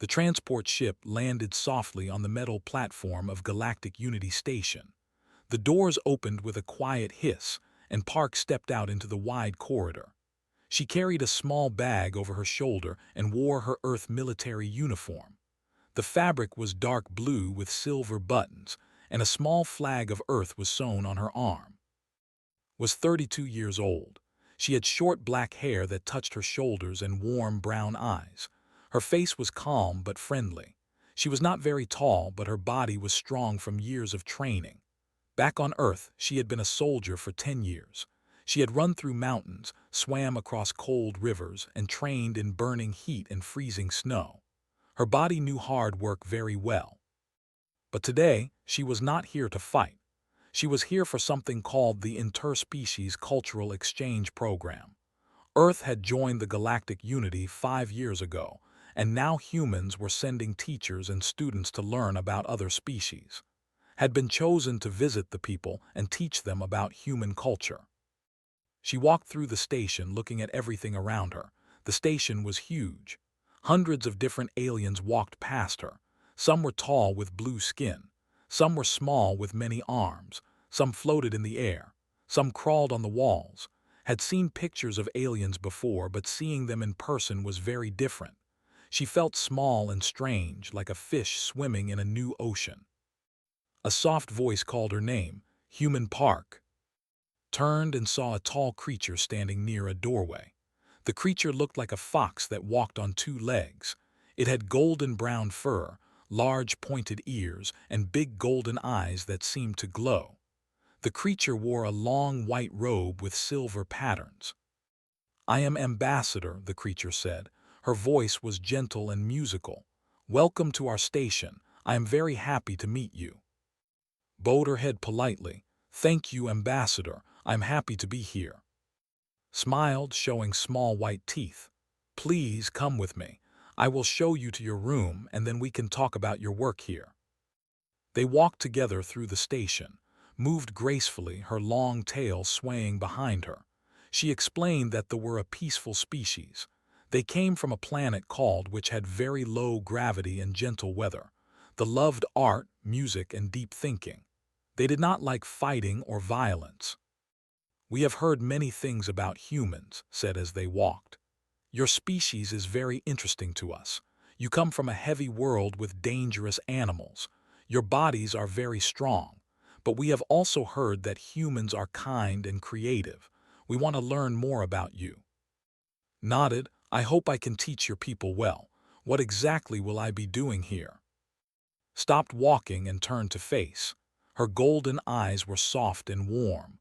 The transport ship landed softly on the metal platform of Galactic Unity Station. The doors opened with a quiet hiss, and Park stepped out into the wide corridor. She carried a small bag over her shoulder and wore her Earth military uniform. The fabric was dark blue with silver buttons, and a small flag of Earth was sewn on her arm. Was 32 years old. She had short black hair that touched her shoulders and warm brown eyes. Her face was calm but friendly. She was not very tall, but her body was strong from years of training. Back on Earth, she had been a soldier for 10 years. She had run through mountains, swam across cold rivers, and trained in burning heat and freezing snow. Her body knew hard work very well. But today, she was not here to fight. She was here for something called the Interspecies Cultural Exchange Program. Earth had joined the Galactic Unity 5 years ago, and now humans were sending teachers and students to learn about other species. Had been chosen to visit the people and teach them about human culture. She walked through the station looking at everything around her. The station was huge. Hundreds of different aliens walked past her. Some were tall with blue skin. Some were small with many arms. Some floated in the air. Some crawled on the walls. Had seen pictures of aliens before, but seeing them in person was very different. She felt small and strange, like a fish swimming in a new ocean. A soft voice called her name, Human Park. Turned and saw a tall creature standing near a doorway. The creature looked like a fox that walked on two legs. It had golden brown fur, large pointed ears, and big golden eyes that seemed to glow. The creature wore a long white robe with silver patterns. "I am Ambassador," the creature said. Her voice was gentle and musical. "Welcome to our station. I am very happy to meet you." Bowed her head politely. "Thank you, Ambassador. I'm happy to be here." Smiled, showing small white teeth. "Please come with me. I will show you to your room, and then we can talk about your work here." They walked together through the station, moved gracefully, her long tail swaying behind her. She explained that they were a peaceful species. They came from a planet called which had very low gravity and gentle weather. They loved art, music, and deep thinking. They did not like fighting or violence. "We have heard many things about humans," said as they walked. "Your species is very interesting to us. You come from a heavy world with dangerous animals. Your bodies are very strong. But we have also heard that humans are kind and creative. We want to learn more about you." Nodded. "I hope I can teach your people well. What exactly will I be doing here?" Stopped walking and turned to face. Her golden eyes were soft and warm.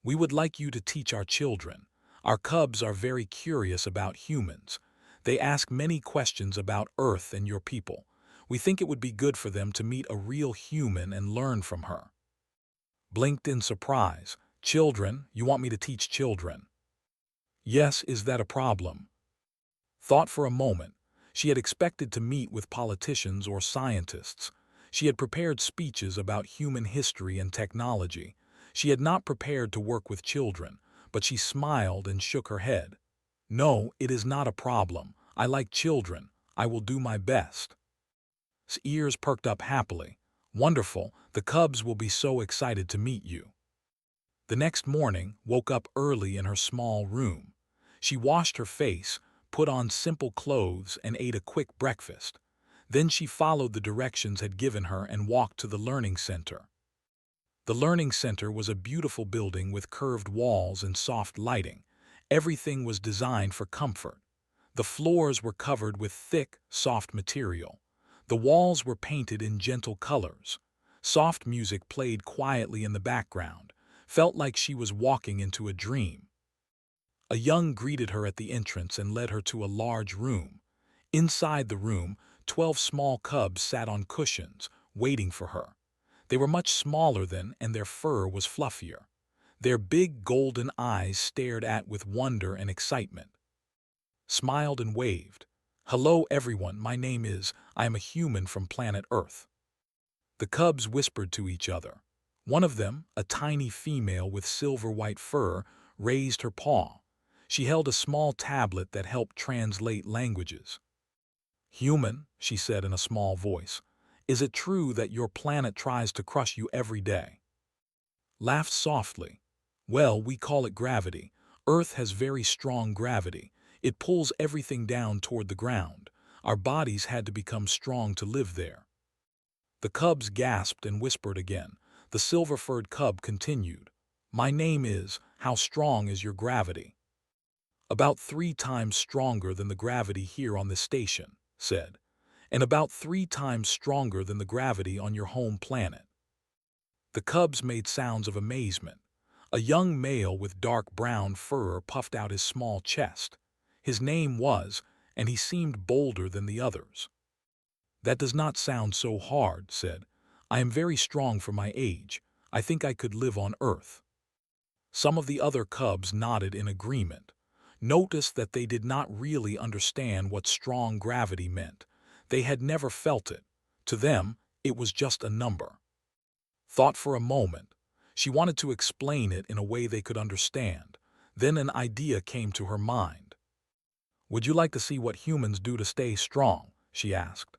"We would like you to teach our children. Our cubs are very curious about humans. They ask many questions about Earth and your people. We think it would be good for them to meet a real human and learn from her." Blinked in surprise. "Children? You want me to teach children?" "Yes, is that a problem?" Thought for a moment. She had expected to meet with politicians or scientists. She had prepared speeches about human history and technology. She had not prepared to work with children, but she smiled and shook her head. "No, it is not a problem. I like children. I will do my best." His ears perked up happily. "Wonderful. The cubs will be so excited to meet you." The next morning, woke up early in her small room. She washed her face, put on simple clothes, and ate a quick breakfast. Then she followed the directions had given her and walked to the learning center. The learning center was a beautiful building with curved walls and soft lighting. Everything was designed for comfort. The floors were covered with thick, soft material. The walls were painted in gentle colors. Soft music played quietly in the background. Felt like she was walking into a dream. A young greeted her at the entrance and led her to a large room. Inside the room, 12 small cubs sat on cushions, waiting for her. They were much smaller than, and their fur was fluffier. Their big golden eyes stared at with wonder and excitement. Smiled and waved. "Hello everyone, my name is, I am a human from planet Earth." The cubs whispered to each other. One of them, a tiny female with silver white fur, raised her paw. She held a small tablet that helped translate languages. "Human," she said in a small voice, "is it true that your planet tries to crush you every day?" Laughed softly. "Well, we call it gravity. Earth has very strong gravity. It pulls everything down toward the ground. Our bodies had to become strong to live there." The cubs gasped and whispered again. The silver-furred cub continued, "My name is, how strong is your gravity?" "About 3 times stronger than the gravity here on this station," said, "and about 3 times stronger than the gravity on your home planet." The cubs made sounds of amazement. A young male with dark brown fur puffed out his small chest. His name was, and he seemed bolder than the others. "That does not sound so hard," said. "I am very strong for my age. I think I could live on Earth." Some of the other cubs nodded in agreement. Noticed that they did not really understand what strong gravity meant. They had never felt it. To them, it was just a number. Thought for a moment. She wanted to explain it in a way they could understand. Then an idea came to her mind. "Would you like to see what humans do to stay strong?" she asked.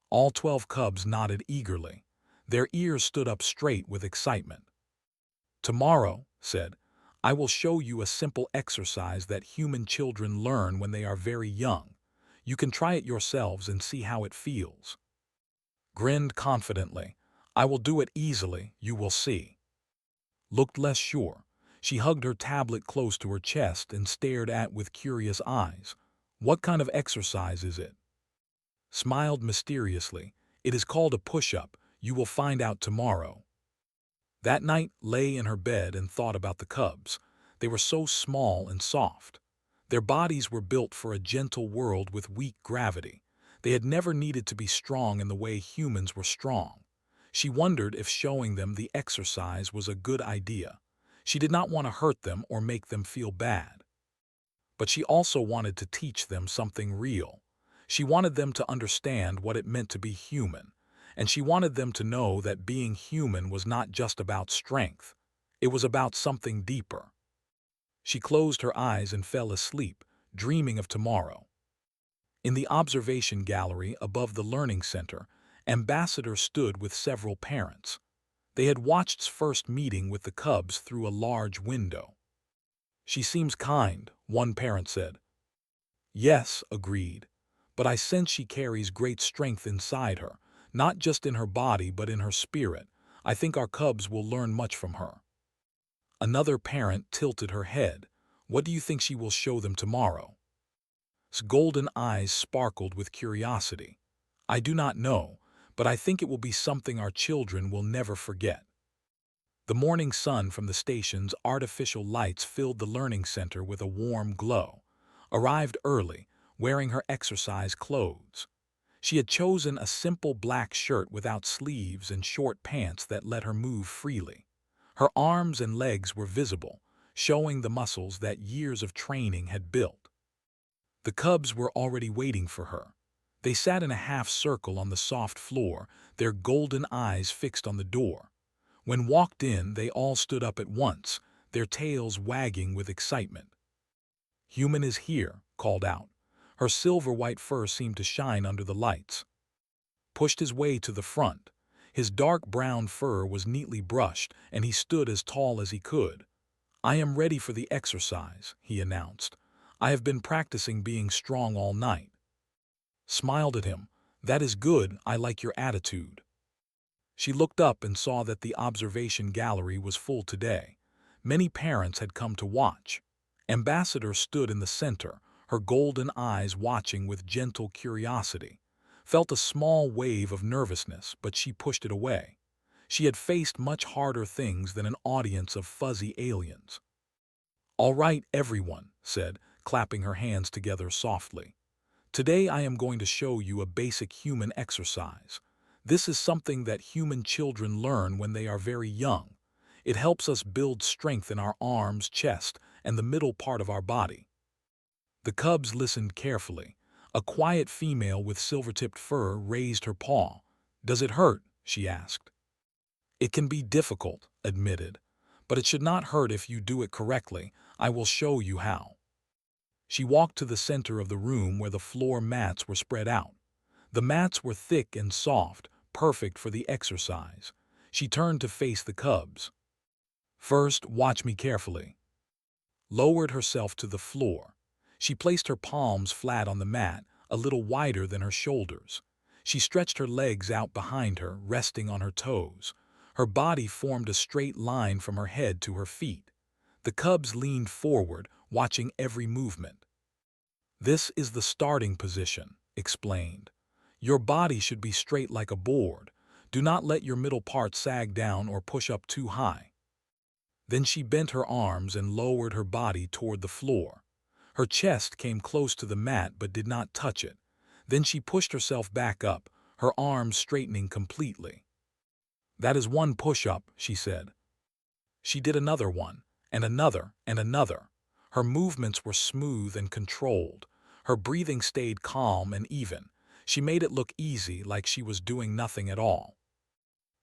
All 12 cubs nodded eagerly. Their ears stood up straight with excitement. "Tomorrow," said, "I will show you a simple exercise that human children learn when they are very young. You can try it yourselves and see how it feels." Grinned confidently. "I will do it easily, you will see." Looked less sure. She hugged her tablet close to her chest and stared at with curious eyes. "What kind of exercise is it?" Smiled mysteriously. "It is called a push-up. You will find out tomorrow." That night lay in her bed and thought about the cubs. They were so small and soft. Their bodies were built for a gentle world with weak gravity. They had never needed to be strong in the way humans were strong. She wondered if showing them the exercise was a good idea. She did not want to hurt them or make them feel bad. But she also wanted to teach them something real. She wanted them to understand what it meant to be human. And she wanted them to know that being human was not just about strength. It was about something deeper. She closed her eyes and fell asleep, dreaming of tomorrow. In the observation gallery above the learning center, Ambassador stood with several parents. They had watched first meeting with the cubs through a large window. "She seems kind," one parent said. "Yes," agreed, "but I sense she carries great strength inside her, not just in her body but in her spirit. I think our cubs will learn much from her." Another parent tilted her head. "What do you think she will show them tomorrow?" His golden eyes sparkled with curiosity. "I do not know, but I think it will be something our children will never forget." The morning sun from the station's artificial lights filled the learning center with a warm glow. Arrived early, wearing her exercise clothes. She had chosen a simple black shirt without sleeves and short pants that let her move freely. Her arms and legs were visible, showing the muscles that years of training had built. The cubs were already waiting for her. They sat in a half circle on the soft floor, their golden eyes fixed on the door. When walked in, they all stood up at once, their tails wagging with excitement. "Human is here," called out. Her silver-white fur seemed to shine under the lights. Pushed his way to the front. His dark brown fur was neatly brushed, and he stood as tall as he could. "I am ready for the exercise," he announced. "I have been practicing being strong all night." Smiled at him. "That is good, I like your attitude." She looked up and saw that the observation gallery was full today. Many parents had come to watch. Ambassador stood in the center, her golden eyes watching with gentle curiosity. Felt a small wave of nervousness, but she pushed it away. She had faced much harder things than an audience of fuzzy aliens. "All right, everyone," said, clapping her hands together softly. "Today I am going to show you a basic human exercise. This is something that human children learn when they are very young. It helps us build strength in our arms, chest, and the middle part of our body." The cubs listened carefully. A quiet female with silver-tipped fur raised her paw. "Does it hurt?" she asked. "It can be difficult," admitted, "but it should not hurt if you do it correctly. I will show you how." She walked to the center of the room where the floor mats were spread out. The mats were thick and soft, perfect for the exercise. She turned to face the cubs. "First, watch me carefully." Lowered herself to the floor. She placed her palms flat on the mat, a little wider than her shoulders. She stretched her legs out behind her, resting on her toes. Her body formed a straight line from her head to her feet. The cubs leaned forward, watching every movement. "This is the starting position," explained. "Your body should be straight like a board. Do not let your middle part sag down or push up too high." Then she bent her arms and lowered her body toward the floor. Her chest came close to the mat but did not touch it. Then she pushed herself back up, her arms straightening completely. "That is one push-up," she said. She did another one, and another, and another. Her movements were smooth and controlled. Her breathing stayed calm and even. She made it look easy, like she was doing nothing at all.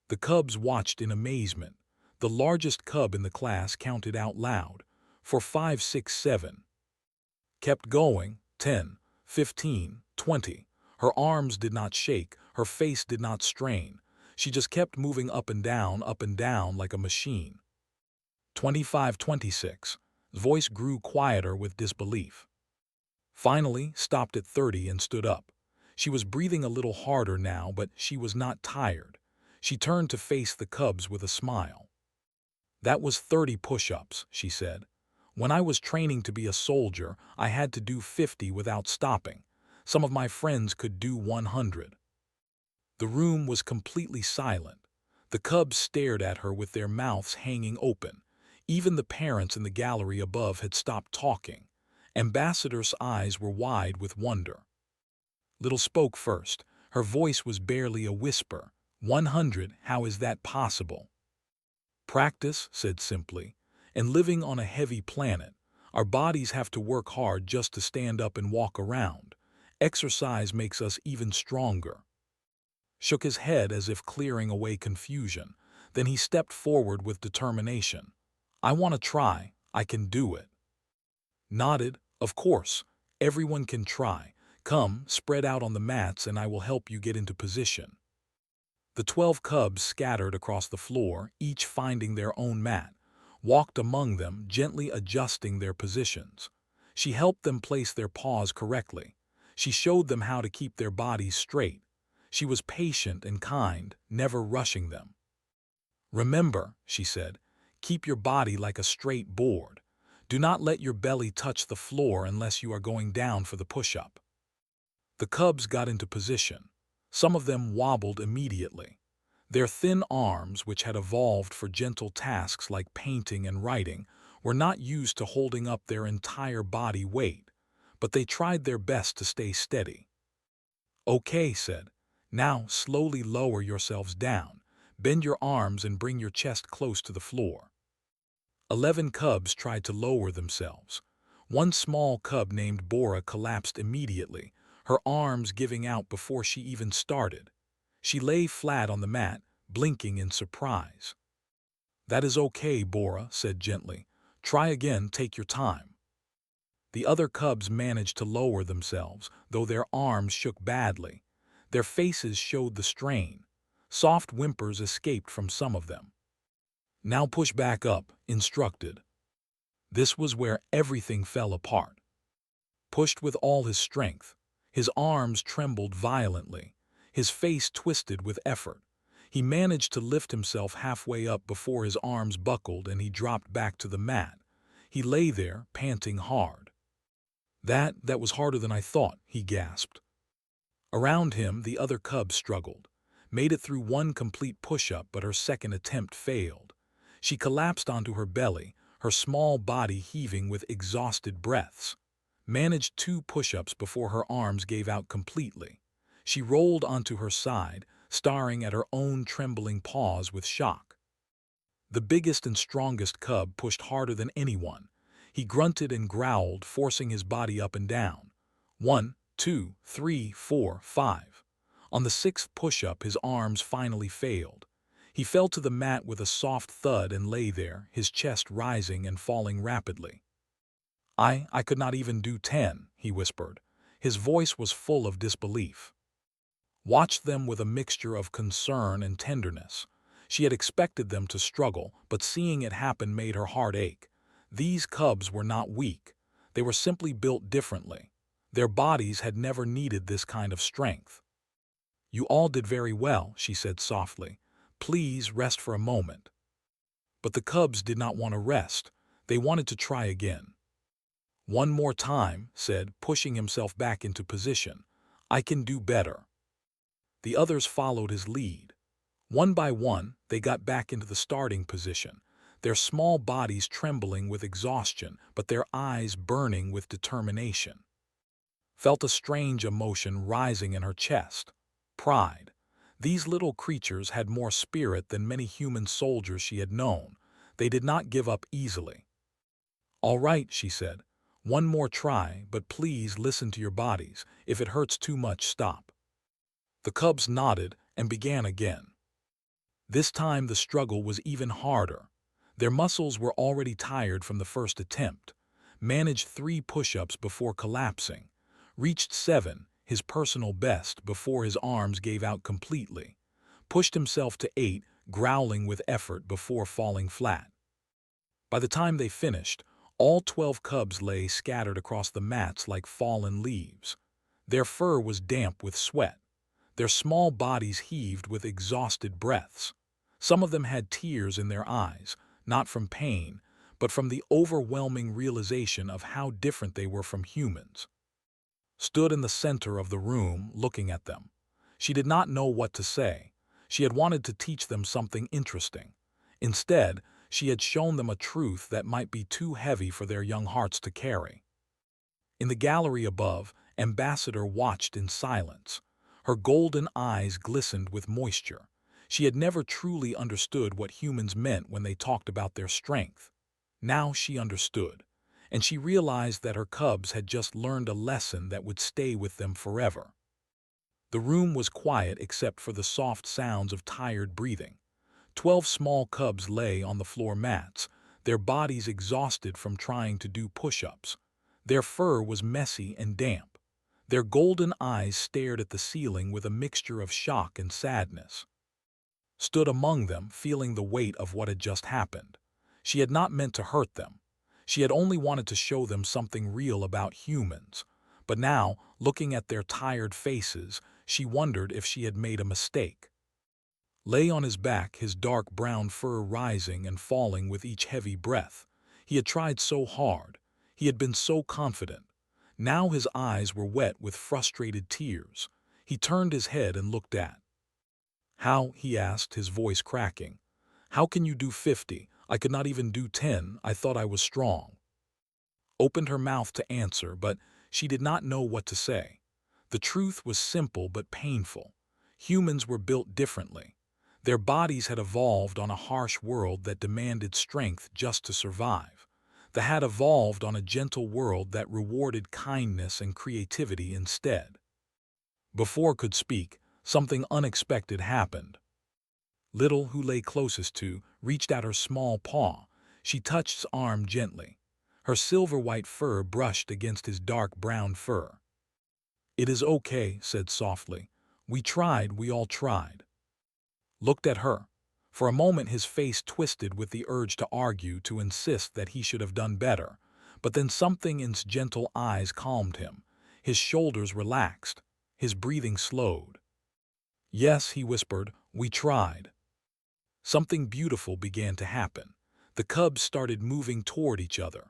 The cubs watched in amazement. The largest cub in the class counted out loud. For 5, 6, 7. Kept going. 10, 15, 20. Her arms did not shake. Her face did not strain. She just kept moving up and down like a machine. 25, 26. Voice grew quieter with disbelief. Finally, stopped at 30 and stood up. She was breathing a little harder now, but she was not tired. She turned to face the cubs with a smile. "That was 30 push-ups," she said. "When I was training to be a soldier, I had to do 50 without stopping. Some of my friends could do 100. The room was completely silent. The cubs stared at her with their mouths hanging open. Even the parents in the gallery above had stopped talking. Ambassador's eyes were wide with wonder. Little spoke first. Her voice was barely a whisper. 100, how is that possible?" "Practice," said simply. "And living on a heavy planet, our bodies have to work hard just to stand up and walk around. Exercise makes us even stronger." Shook his head as if clearing away confusion. Then he stepped forward with determination. "I want to try. I can do it." Nodded. "Of course. Everyone can try. Come, spread out on the mats and I will help you get into position." The 12 cubs scattered across the floor, each finding their own mat, walked among them, gently adjusting their positions. She helped them place their paws correctly. She showed them how to keep their bodies straight. She was patient and kind, never rushing them. "Remember," she said, "keep your body like a straight board. Do not let your belly touch the floor unless you are going down for the push-up." The cubs got into position. Some of them wobbled immediately. Their thin arms, which had evolved for gentle tasks like painting and writing, were not used to holding up their entire body weight, but they tried their best to stay steady. "Okay," said. "Now slowly lower yourselves down. Bend your arms and bring your chest close to the floor." 11 cubs tried to lower themselves. One small cub named Bora collapsed immediately, her arms giving out before she even started. She lay flat on the mat, blinking in surprise. "That is okay," Bora said gently. "Try again, take your time." The other cubs managed to lower themselves, though their arms shook badly. Their faces showed the strain. Soft whimpers escaped from some of them. "Now push back up," instructed. This was where everything fell apart. Pushed with all his strength. His arms trembled violently. His face twisted with effort. He managed to lift himself halfway up before his arms buckled and he dropped back to the mat. He lay there, panting hard. That was harder than I thought," he gasped. Around him, the other cub struggled. Made it through one complete push-up, but her second attempt failed. She collapsed onto her belly, her small body heaving with exhausted breaths. Managed 2 push-ups before her arms gave out completely. She rolled onto her side, staring at her own trembling paws with shock. The biggest and strongest cub pushed harder than anyone. He grunted and growled, forcing his body up and down. 1, 2, 3, 4, 5. On the 6th push-up, his arms finally failed. He fell to the mat with a soft thud and lay there, his chest rising and falling rapidly. I could not even do 10, he whispered. His voice was full of disbelief. Watched them with a mixture of concern and tenderness. She had expected them to struggle, but seeing it happen made her heart ache. These cubs were not weak. They were simply built differently. Their bodies had never needed this kind of strength. You all did very well, she said softly. Please rest for a moment. But the cubs did not want to rest. They wanted to try again. One more time, said, pushing himself back into position. I can do better. The others followed his lead. One by one, they got back into the starting position, their small bodies trembling with exhaustion, but their eyes burning with determination. Felt a strange emotion rising in her chest. Pride. These little creatures had more spirit than many human soldiers she had known. They did not give up easily. All right, she said. One more try, but please listen to your bodies. If it hurts too much, stop. The cubs nodded and began again. This time the struggle was even harder. Their muscles were already tired from the first attempt. Managed 3 push-ups before collapsing. Reached 7, his personal best, before his arms gave out completely. Pushed himself to 8, growling with effort before falling flat. By the time they finished, all 12 cubs lay scattered across the mats like fallen leaves. Their fur was damp with sweat. Their small bodies heaved with exhausted breaths. Some of them had tears in their eyes, not from pain, but from the overwhelming realization of how different they were from humans. Stood in the center of the room, looking at them. She did not know what to say. She had wanted to teach them something interesting. Instead, she had shown them a truth that might be too heavy for their young hearts to carry. In the gallery above, Ambassador watched in silence. Her golden eyes glistened with moisture. She had never truly understood what humans meant when they talked about their strength. Now she understood, and she realized that her cubs had just learned a lesson that would stay with them forever. The room was quiet except for the soft sounds of tired breathing. 12 small cubs lay on the floor mats, their bodies exhausted from trying to do push-ups. Their fur was messy and damp. Their golden eyes stared at the ceiling with a mixture of shock and sadness. Stood among them, feeling the weight of what had just happened. She had not meant to hurt them. She had only wanted to show them something real about humans. But now, looking at their tired faces, she wondered if she had made a mistake. Lay on his back, his dark brown fur rising and falling with each heavy breath. He had tried so hard. He had been so confident. Now his eyes were wet with frustrated tears. He turned his head and looked at. How, he asked, his voice cracking. How can you do 50? I could not even do 10. I thought I was strong. Opened her mouth to answer, but she did not know what to say. The truth was simple but painful. Humans were built differently. Their bodies had evolved on a harsh world that demanded strength just to survive. They had evolved on a gentle world that rewarded kindness and creativity instead. Before could speak, something unexpected happened. Little, who lay closest to, reached out her small paw. She touched his arm gently. Her silver-white fur brushed against his dark brown fur. It is okay, said softly. We all tried. Looked at her. For a moment his face twisted with the urge to argue, to insist that he should have done better. But then something in his gentle eyes calmed him. His shoulders relaxed. His breathing slowed. Yes, he whispered, we tried. Something beautiful began to happen. The cubs started moving toward each other.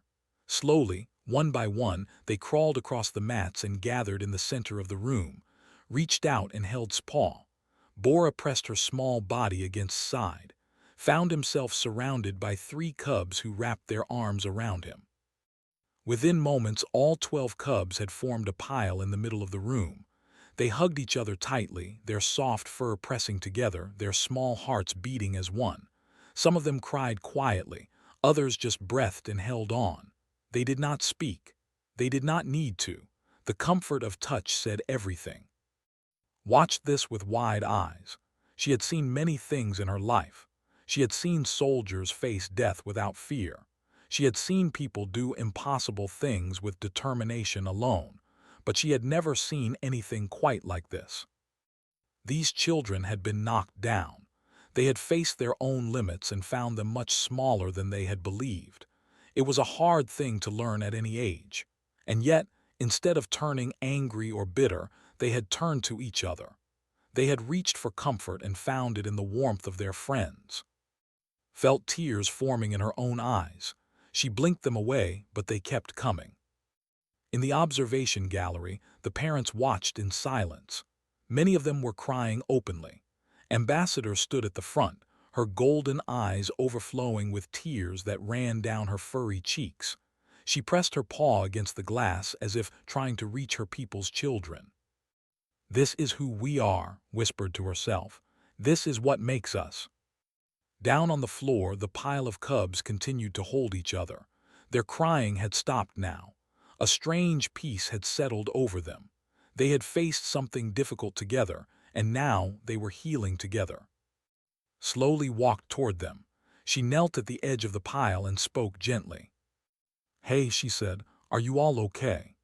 Slowly, one by one, they crawled across the mats and gathered in the center of the room, reached out and held his paw. Bora pressed her small body against his side, found himself surrounded by 3 cubs who wrapped their arms around him. Within moments, all 12 cubs had formed a pile in the middle of the room. They hugged each other tightly, their soft fur pressing together, their small hearts beating as one. Some of them cried quietly, others just breathed and held on. They did not speak. They did not need to. The comfort of touch said everything. Watched this with wide eyes. She had seen many things in her life. She had seen soldiers face death without fear. She had seen people do impossible things with determination alone, but she had never seen anything quite like this. These children had been knocked down. They had faced their own limits and found them much smaller than they had believed. It was a hard thing to learn at any age. And yet, instead of turning angry or bitter, they had turned to each other. They had reached for comfort and found it in the warmth of their friends. Felt tears forming in her own eyes. She blinked them away, but they kept coming. In the observation gallery, the parents watched in silence. Many of them were crying openly. Ambassador stood at the front, her golden eyes overflowing with tears that ran down her furry cheeks. She pressed her paw against the glass as if trying to reach her people's children. "This is who we are," whispered to herself. "This is what makes us." Down on the floor, the pile of cubs continued to hold each other. Their crying had stopped now. A strange peace had settled over them. They had faced something difficult together, and now they were healing together. Slowly walked toward them. She knelt at the edge of the pile and spoke gently. "Hey," she said, "are you all okay?"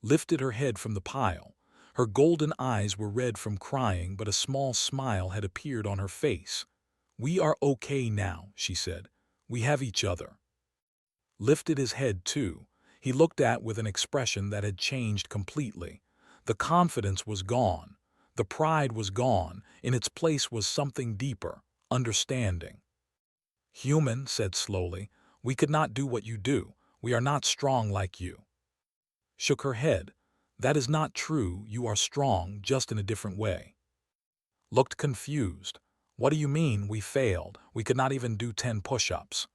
Lifted her head from the pile. Her golden eyes were red from crying, but a small smile had appeared on her face. "We are okay now," she said. "We have each other." Lifted his head too. He looked at with an expression that had changed completely. The confidence was gone. The pride was gone. In its place was something deeper, understanding. "Human," said slowly, "we could not do what you do. We are not strong like you." Shook her head. "That is not true. You are strong, just in a different way." Looked confused. "What do you mean, we failed? We could not even do 10 push-ups."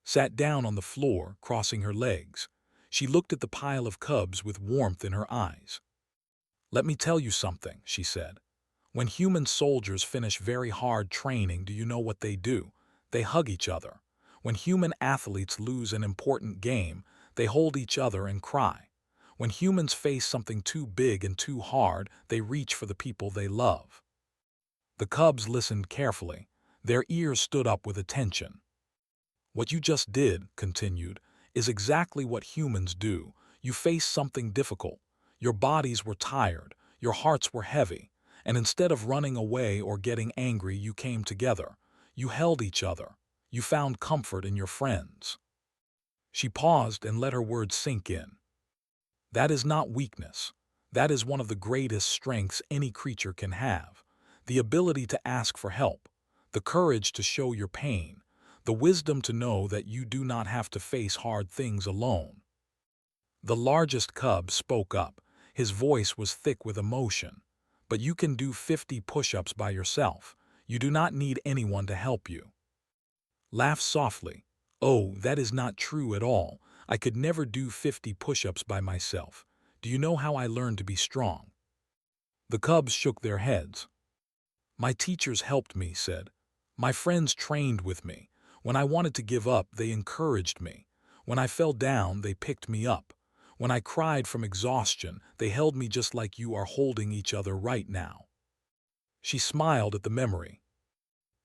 Sat down on the floor, crossing her legs. She looked at the pile of cubs with warmth in her eyes. "Let me tell you something," she said. "When human soldiers finish very hard training, do you know what they do? They hug each other. When human athletes lose an important game, they hold each other and cry. When humans face something too big and too hard, they reach for the people they love." The cubs listened carefully. Their ears stood up with attention. "What you just did," continued, "is exactly what humans do. You face something difficult. Your bodies were tired, your hearts were heavy, and instead of running away or getting angry, you came together. You held each other. You found comfort in your friends." She paused and let her words sink in. "That is not weakness. That is one of the greatest strengths any creature can have. The ability to ask for help, the courage to show your pain, the wisdom to know that you do not have to face hard things alone." The largest cub spoke up. His voice was thick with emotion. "But you can do 50 push-ups by yourself. You do not need anyone to help you." Laughed softly. "Oh, that is not true at all. I could never do 50 push-ups by myself. Do you know how I learned to be strong?" The cubs shook their heads. "My teachers helped me," said. "My friends trained with me. When I wanted to give up, they encouraged me. When I fell down, they picked me up. When I cried from exhaustion, they held me just like you are holding each other right now." She smiled at the memory.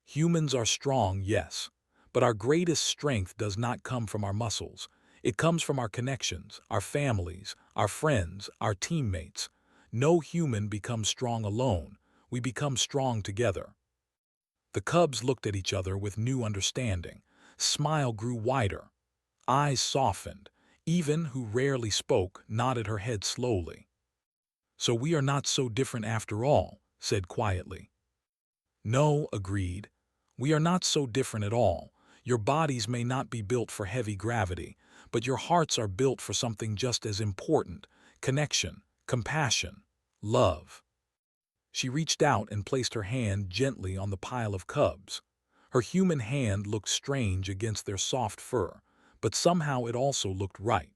"Humans are strong, yes, but our greatest strength does not come from our muscles. It comes from our connections, our families, our friends, our teammates. No human becomes strong alone. We become strong together." The cubs looked at each other with new understanding. Smile grew wider. Eyes softened. Even, who rarely spoke, nodded her head slowly. "So we are not so different after all," said quietly. "No," agreed. "We are not so different at all. Your bodies may not be built for heavy gravity, but your hearts are built for something just as important: connection, compassion, love." She reached out and placed her hand gently on the pile of cubs. Her human hand looked strange against their soft fur, but somehow it also looked right.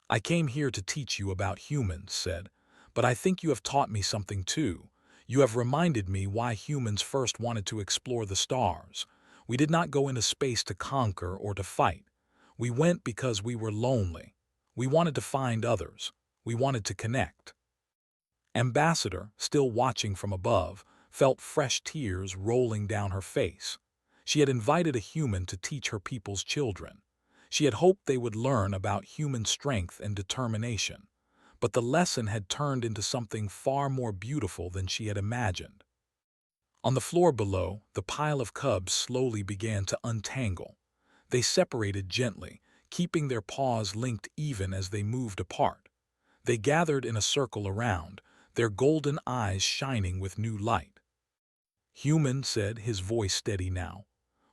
"I came here to teach you about humans," said, "but I think you have taught me something too. You have reminded me why humans first wanted to explore the stars. We did not go into space to conquer or to fight. We went because we were lonely. We wanted to find others. We wanted to connect." Ambassador, still watching from above, felt fresh tears rolling down her face. She had invited a human to teach her people's children. She had hoped they would learn about human strength and determination, but the lesson had turned into something far more beautiful than she had imagined. On the floor below, the pile of cubs slowly began to untangle. They separated gently, keeping their paws linked even as they moved apart. They gathered in a circle around, their golden eyes shining with new light. "Human," said, his voice steady now,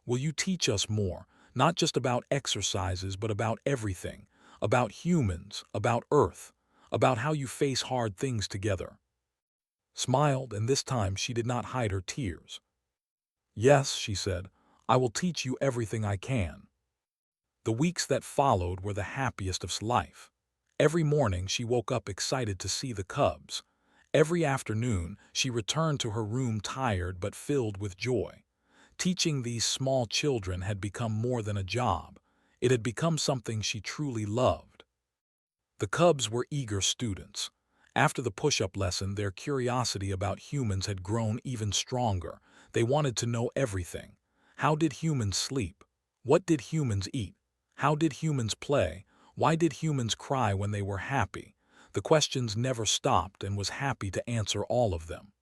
"will you teach us more, not just about exercises but about everything, about humans, about Earth, about how you face hard things together?" Smiled, and this time she did not hide her tears. "Yes," she said, "I will teach you everything I can." The weeks that followed were the happiest of life. Every morning she woke up excited to see the cubs. Every afternoon she returned to her room tired but filled with joy. Teaching these small children had become more than a job. It had become something she truly loved. The cubs were eager students. After the push-up lesson, their curiosity about humans had grown even stronger. They wanted to know everything. How did humans sleep? What did humans eat? How did humans play? Why did humans cry when they were happy? The questions never stopped and was happy to answer all of them.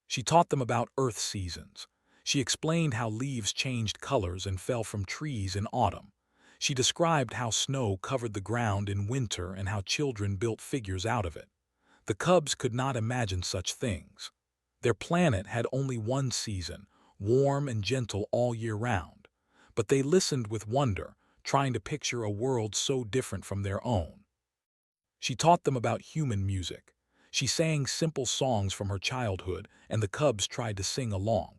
She taught them about Earth seasons. She explained how leaves changed colors and fell from trees in autumn. She described how snow covered the ground in winter and how children built figures out of it. The cubs could not imagine such things. Their planet had only one season, warm and gentle all year round. But they listened with wonder, trying to picture a world so different from their own. She taught them about human music. She sang simple songs from her childhood, and the cubs tried to sing along.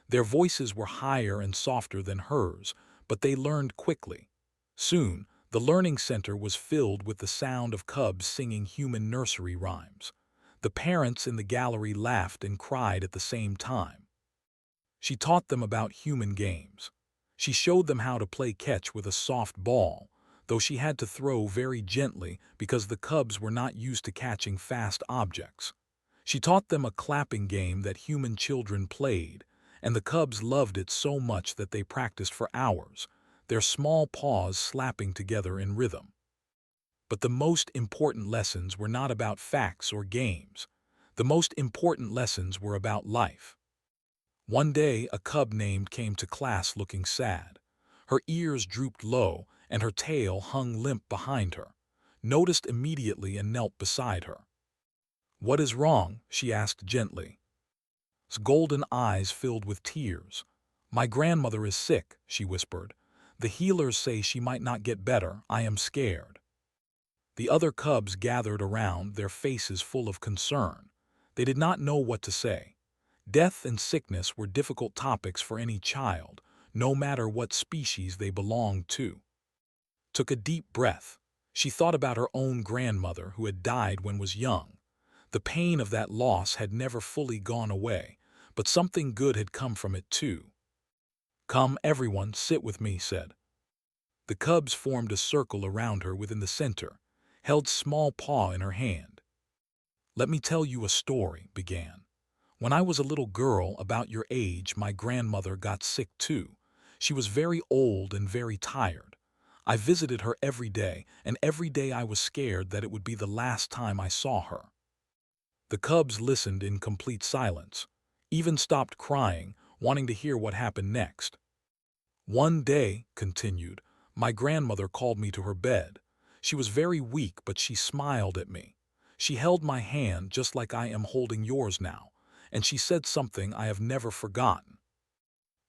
Their voices were higher and softer than hers, but they learned quickly. Soon, the learning center was filled with the sound of cubs singing human nursery rhymes. The parents in the gallery laughed and cried at the same time. She taught them about human games. She showed them how to play catch with a soft ball, though she had to throw very gently because the cubs were not used to catching fast objects. She taught them a clapping game that human children played, and the cubs loved it so much that they practiced for hours, their small paws slapping together in rhythm. But the most important lessons were not about facts or games. The most important lessons were about life. One day, a cub named came to class looking sad. Her ears drooped low, and her tail hung limp behind her. Noticed immediately and knelt beside her. "What is wrong?" she asked gently. His golden eyes filled with tears. "My grandmother is sick," she whispered. "The healers say she might not get better. I am scared." The other cubs gathered around, their faces full of concern. They did not know what to say. Death and sickness were difficult topics for any child, no matter what species they belonged to. Took a deep breath. She thought about her own grandmother who had died when was young. The pain of that loss had never fully gone away, but something good had come from it too. "Come, everyone, sit with me," said. The cubs formed a circle around her within the center, held small paw in her hand. "Let me tell you a story," began. "When I was a little girl about your age, my grandmother got sick too. She was very old and very tired. I visited her every day, and every day I was scared that it would be the last time I saw her." The cubs listened in complete silence, even stopped crying, wanting to hear what happened next. "One day," continued, "my grandmother called me to her bed. She was very weak, but she smiled at me. She held my hand just like I am holding yours now, and she said something I have never forgotten."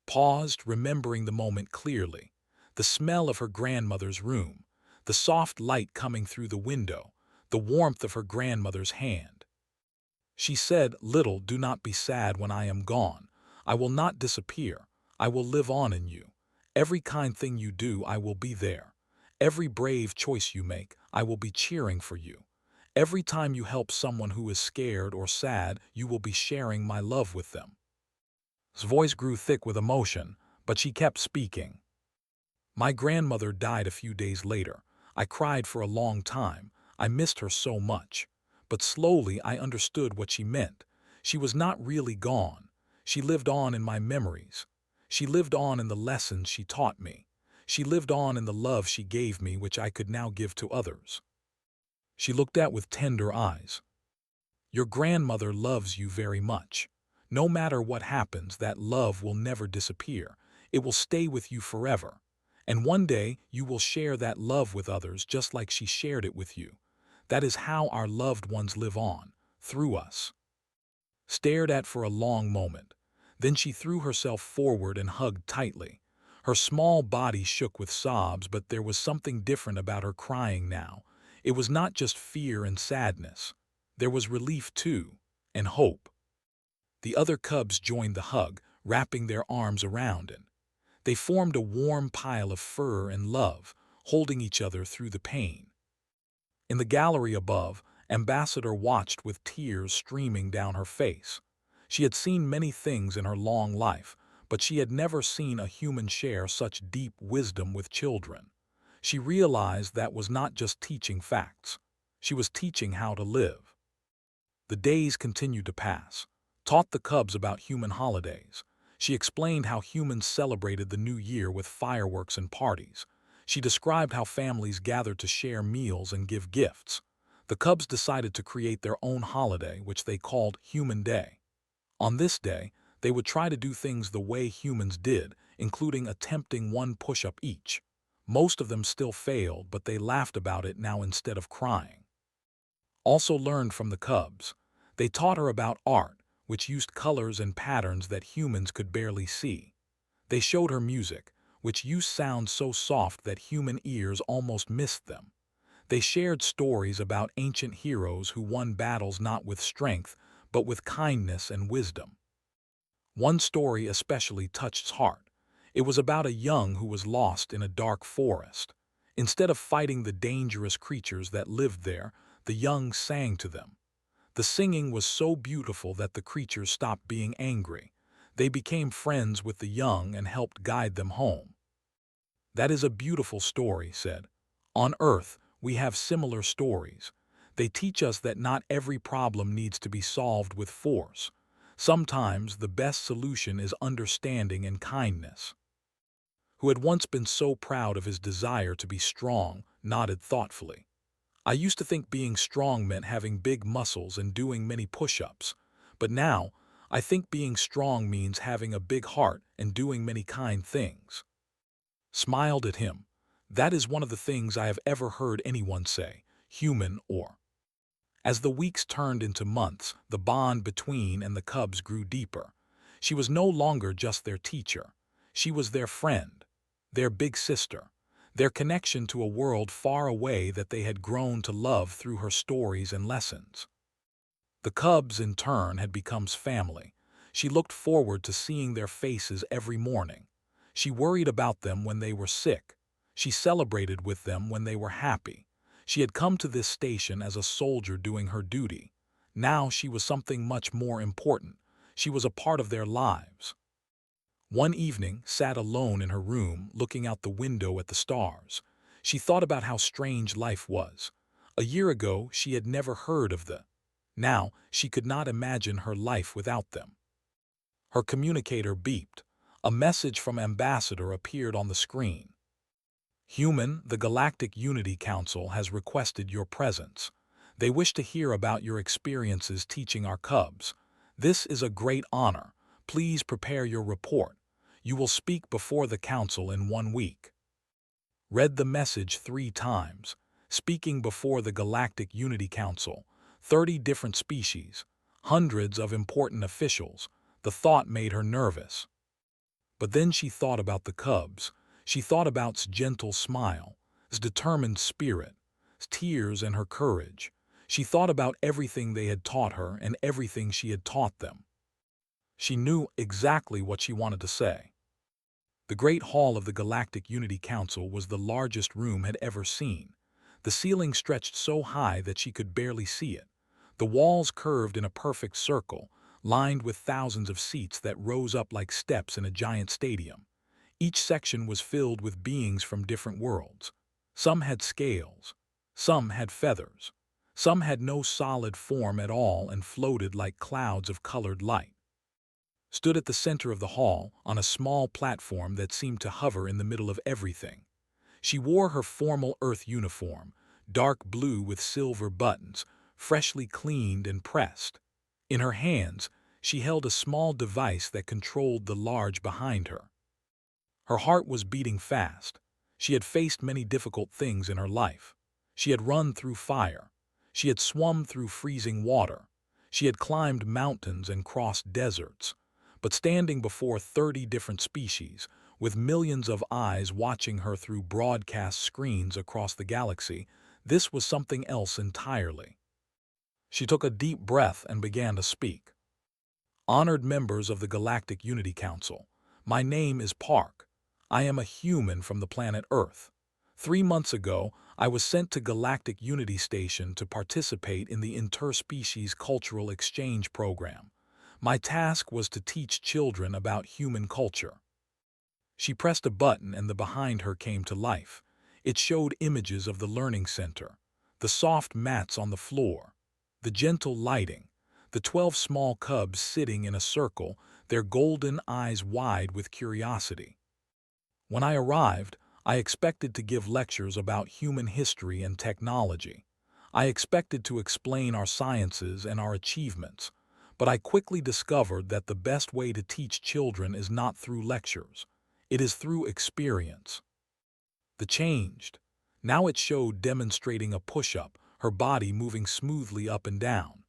Paused, remembering the moment clearly. The smell of her grandmother's room, the soft light coming through the window, the warmth of her grandmother's hand. She said, "Little, do not be sad when I am gone. I will not disappear. I will live on in you. Every kind thing you do, I will be there. Every brave choice you make, I will be cheering for you. Every time you help someone who is scared or sad, you will be sharing my love with them." His voice grew thick with emotion, but she kept speaking. "My grandmother died a few days later. I cried for a long time. I missed her so much. But slowly I understood what she meant. She was not really gone. She lived on in my memories. She lived on in the lessons she taught me. She lived on in the love she gave me, which I could now give to others. She looked at with tender eyes. Your grandmother loves you very much. No matter what happens, that love will never disappear. It will stay with you forever. And one day, you will share that love with others just like she shared it with you. That is how our loved ones live on, through us. Stared at for a long moment. Then she threw herself forward and hugged tightly. Her small body shook with sobs, but there was something different about her crying now. It was not just fear and sadness. There was relief too, and hope. The other cubs joined the hug, wrapping their arms around it. They formed a warm pile of fur and love, holding each other through the pain. In the gallery above, Ambassador watched with tears streaming down her face. She had seen many things in her long life, but she had never seen a human share such deep wisdom with children. She realized that was not just teaching facts. She was teaching how to live. The days continued to pass, taught the cubs about human holidays. She explained how humans celebrated the new year with fireworks and parties. She described how families gathered to share meals and give gifts. The cubs decided to create their own holiday, which they called Human Day. On this day, they would try to do things the way humans did, including attempting one push-up each. Most of them still failed, but they laughed about it now instead of crying. Also learned from the cubs. They taught her about art, which used colors and patterns that humans could barely see. They showed her music, which used sounds so soft that human ears almost missed them. They shared stories about ancient heroes who won battles not with strength, but with kindness and wisdom. One story especially touched his heart. It was about a young who was lost in a dark forest. Instead of fighting the dangerous creatures that lived there, the young sang to them. The singing was so beautiful that the creatures stopped being angry. They became friends with the young and helped guide them home. That is a beautiful story, said. On Earth, we have similar stories. They teach us that not every problem needs to be solved with force. Sometimes the best solution is understanding and kindness. Who had once been so proud of his desire to be strong, nodded thoughtfully. I used to think being strong meant having big muscles and doing many push-ups, but now I think being strong means having a big heart and doing many kind things. Smiled at him. That is one of the things I have ever heard anyone say, human or. As the weeks turned into months, the bond between and the cubs grew deeper. She was no longer just their teacher. She was their friend, their big sister, their connection to a world far away that they had grown to love through her stories and lessons. The cubs, in turn, had become family. She looked forward to seeing their faces every morning. She worried about them when they were sick. She celebrated with them when they were happy. She had come to this station as a soldier doing her duty. Now she was something much more important. She was a part of their lives. One evening, sat alone in her room, looking out the window at the stars. She thought about how strange life was. A year ago, she had never heard of the. Now, she could not imagine her life without them. Her communicator beeped. A message from Ambassador appeared on the screen. Human, the Galactic Unity Council has requested your presence. They wish to hear about your experiences teaching our cubs. This is a great honor. Please prepare your report. You will speak before the council in 1 week. Read the message 3 times. Speaking before the Galactic Unity Council. 30 different species. Hundreds of important officials. The thought made her nervous. But then she thought about the cubs. She thought about his gentle smile, his determined spirit, his tears and her courage. She thought about everything they had taught her and everything she had taught them. She knew exactly what she wanted to say. The great hall of the Galactic Unity Council was the largest room had ever seen. The ceiling stretched so high that she could barely see it. The walls curved in a perfect circle, lined with thousands of seats that rose up like steps in a giant stadium. Each section was filled with beings from different worlds. Some had scales. Some had feathers. Some had no solid form at all and floated like clouds of colored light. stood at the center of the hall on a small platform that seemed to hover in the middle of everything. She wore her formal Earth uniform, dark blue with silver buttons, freshly cleaned and pressed. In her hands, she held a small device that controlled the large behind her. Her heart was beating fast. She had faced many difficult things in her life. She had run through fire. She had swum through freezing water. She had climbed mountains and crossed deserts. But standing before 30 different species, with millions of eyes watching her through broadcast screens across the galaxy, this was something else entirely. She took a deep breath and began to speak. Honored members of the Galactic Unity Council, my name is Park. I am a human from the planet Earth. 3 months ago, I was sent to Galactic Unity Station to participate in the interspecies cultural exchange program. My task was to teach children about human culture. She pressed a button and the behind her came to life. It showed images of the learning center, the soft mats on the floor, the gentle lighting, the 12 small cubs sitting in a circle, their golden eyes wide with curiosity. When I arrived, I expected to give lectures about human history and technology. I expected to explain our sciences and our achievements, but I quickly discovered that the best way to teach children is not through lectures. It is through experience. The changed. Now it showed demonstrating a push-up, her body moving smoothly up and down.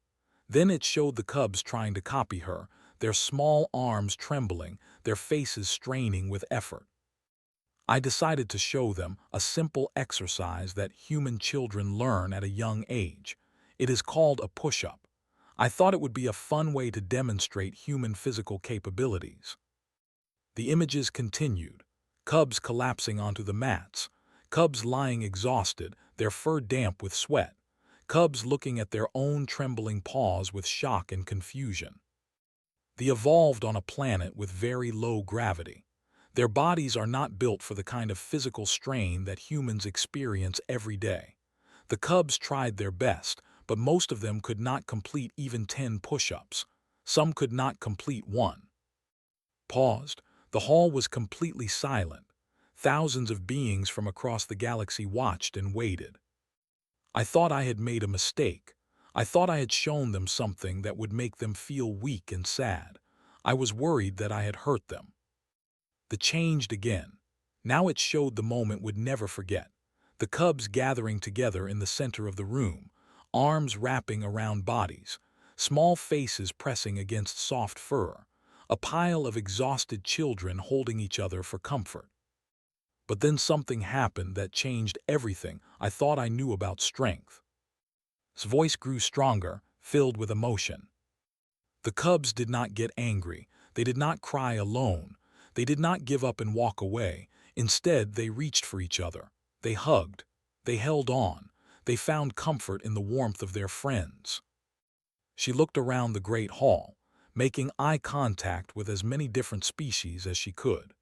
Then it showed the cubs trying to copy her, their small arms trembling, their faces straining with effort. I decided to show them a simple exercise that human children learn at a young age. It is called a push-up. I thought it would be a fun way to demonstrate human physical capabilities. The images continued. Cubs collapsing onto the mats. Cubs lying exhausted, their fur damp with sweat. Cubs looking at their own trembling paws with shock and confusion. They evolved on a planet with very low gravity. Their bodies are not built for the kind of physical strain that humans experience every day. The cubs tried their best, but most of them could not complete even 10 push-ups. Some could not complete one. Paused. The hall was completely silent. Thousands of beings from across the galaxy watched and waited. I thought I had made a mistake. I thought I had shown them something that would make them feel weak and sad. I was worried that I had hurt them. The changed again. Now it showed the moment would never forget. The cubs gathering together in the center of the room, arms wrapping around bodies, small faces pressing against soft fur, a pile of exhausted children holding each other for comfort. But then something happened that changed everything I thought I knew about strength. His voice grew stronger, filled with emotion. The cubs did not get angry. They did not cry alone. They did not give up and walk away. Instead, they reached for each other. They hugged. They held on. They found comfort in the warmth of their friends. She looked around the great hall, making eye contact with as many different species as she could.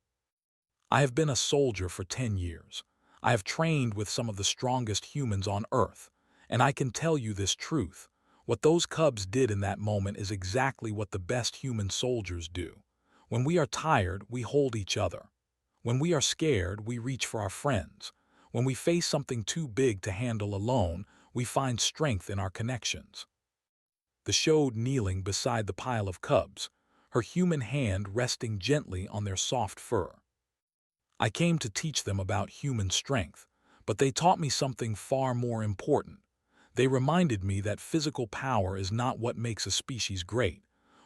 I have been a soldier for 10 years. I have trained with some of the strongest humans on Earth, and I can tell you this truth. What those cubs did in that moment is exactly what the best human soldiers do. When we are tired, we hold each other. When we are scared, we reach for our friends. When we face something too big to handle alone, we find strength in our connections. The showed kneeling beside the pile of cubs, her human hand resting gently on their soft fur. I came to teach them about human strength, but they taught me something far more important. They reminded me that physical power is not what makes a species great.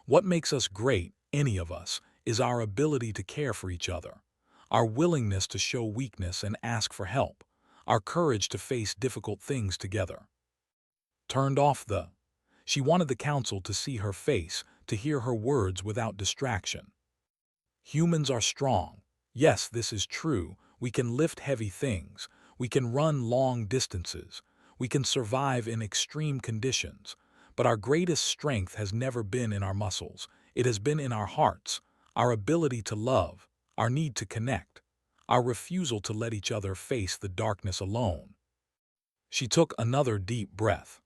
What makes us great, any of us, is our ability to care for each other, our willingness to show weakness and ask for help, our courage to face difficult things together. Turned off the. She wanted the council to see her face, to hear her words without distraction. Humans are strong. Yes, this is true. We can lift heavy things. We can run long distances. We can survive in extreme conditions. But our greatest strength has never been in our muscles. It has been in our hearts, our ability to love, our need to connect, our refusal to let each other face the darkness alone. She took another deep breath.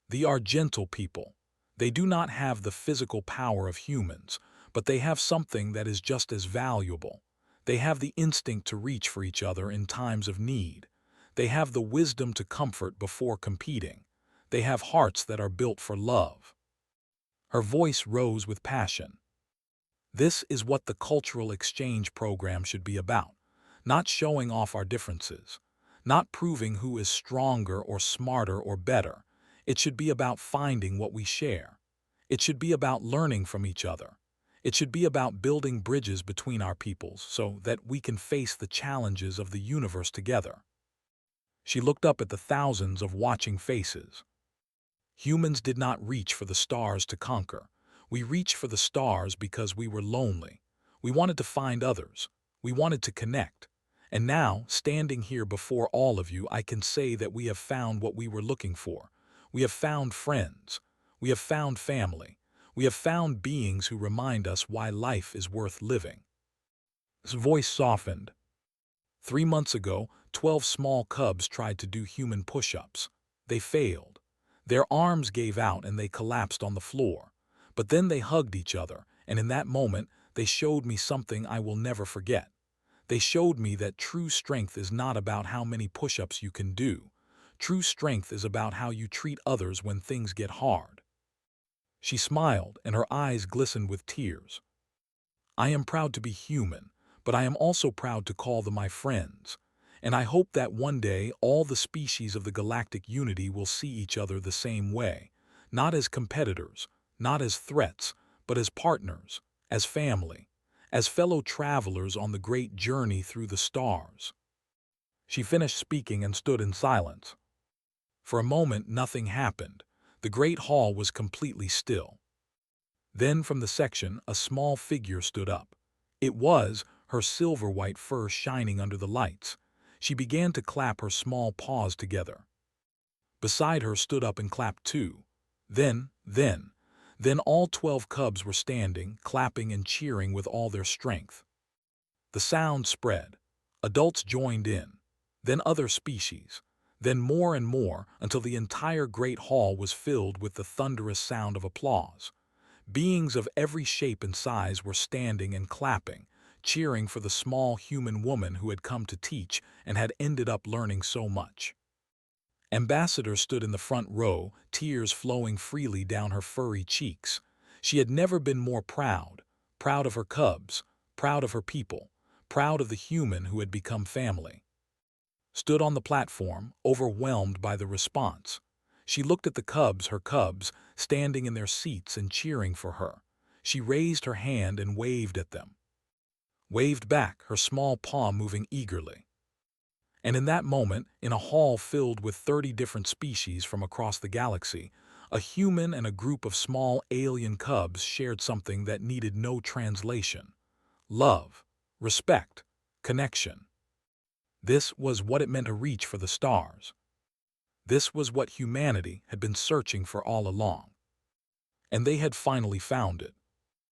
They are gentle people. They do not have the physical power of humans, but they have something that is just as valuable. They have the instinct to reach for each other in times of need. They have the wisdom to comfort before competing. They have hearts that are built for love. Her voice rose with passion. This is what the cultural exchange program should be about. Not showing off our differences. Not proving who is stronger or smarter or better. It should be about finding what we share. It should be about learning from each other. It should be about building bridges between our peoples so that we can face the challenges of the universe together. She looked up at the thousands of watching faces. Humans did not reach for the stars to conquer. We reached for the stars because we were lonely. We wanted to find others. We wanted to connect. And now, standing here before all of you, I can say that we have found what we were looking for. We have found friends. We have found family. We have found beings who remind us why life is worth living. His voice softened. 3 months ago, 12 small cubs tried to do human push-ups. They failed. Their arms gave out and they collapsed on the floor. But then they hugged each other, and in that moment, they showed me something I will never forget. They showed me that true strength is not about how many push-ups you can do. True strength is about how you treat others when things get hard. She smiled, and her eyes glistened with tears. I am proud to be human, but I am also proud to call them my friends. And I hope that one day all the species of the galactic unity will see each other the same way, not as competitors, not as threats, but as partners, as family, as fellow travelers on the great journey through the stars. She finished speaking and stood in silence. For a moment, nothing happened. The great hall was completely still. Then from the section, a small figure stood up. It was, her silver-white fur shining under the lights. She began to clap her small paws together. Beside her stood up and clapped too. Then all 12 cubs were standing, clapping and cheering with all their strength. The sound spread. Adults joined in. Then other species. Then more and more, until the entire great hall was filled with the thunderous sound of applause. Beings of every shape and size were standing and clapping, cheering for the small human woman who had come to teach and had ended up learning so much. Ambassador stood in the front row, tears flowing freely down her furry cheeks. She had never been more proud, proud of her cubs, proud of her people, proud of the human who had become family. Stood on the platform, overwhelmed by the response. She looked at the cubs, her cubs, standing in their seats and cheering for her. She raised her hand and waved at them. Waved back, her small paw moving eagerly. And in that moment, in a hall filled with 30 different species from across the galaxy, a human and a group of small alien cubs shared something that needed no translation. Love, respect, connection. This was what it meant to reach for the stars. This was what humanity had been searching for all along. And they had finally found it.